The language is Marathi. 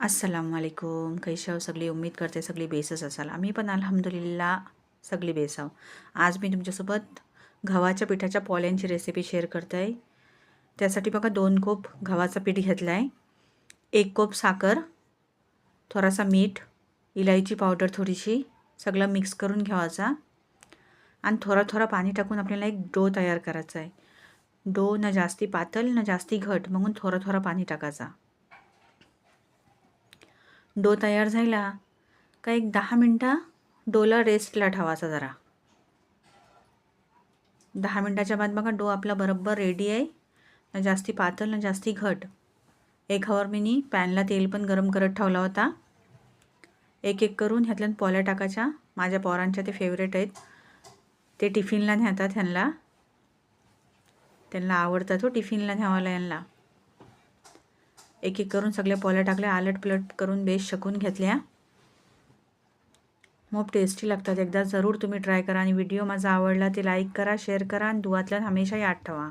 अस्सलामुअलैकुम, कैसे हो सगळी. उम्मीद करते सगळी बेसच असाल. आम्ही पण अल्हम्दुलिल्लाह सगळी बेस आहो. आज मी तुमच्यासोबत गव्हाच्या पिठाच्या पोळ्यांची रेसिपी शेअर करते आहे. त्यासाठी बघा 2 कोप गव्हाचं पीठ घेतलं आहे, 1 कोप साखर, थोडासा मीठ, इलायची पावडर थोडीशी, सगळं मिक्स करून घ्यायचा आणि थोडा थोडा पाणी टाकून आपल्याला एक डो तयार करायचा आहे. डो ना जास्ती पातळ ना जास्ती घट, म्हणून थोडा थोडा पाणी टाकायचा. डो तयार झाला का एक 10 मिनटं डोला रेस्टला ठेवायचा जरा. 10 मिनटाच्या बाद बघा डो आपला बरोबर रेडी आहे. ना जास्ती पातळ ना जास्ती घट. एक हवर मी पॅनला तेल पण गरम करत ठेवला होता. एक एक करून ह्यातल्या पोळ्या टाकायच्या. माझ्या पोरांच्या ते फेवरेट आहेत, ते टिफिनला नेतात. त्यांना आवडतात हो टिफिनला न्यावायला यांना. एक एक करून सगळ्या पोळ्या टाकल्या, आलट पलट करून बेस शकून घेतल्या. खूप टेस्टी लागतात. एकदा जरूर तुम्ही ट्राय करा आणि व्हिडिओ माझा आवडला ते लाईक करा, शेअर करा आणि दुआतल्या हमेशा याद ठेवा.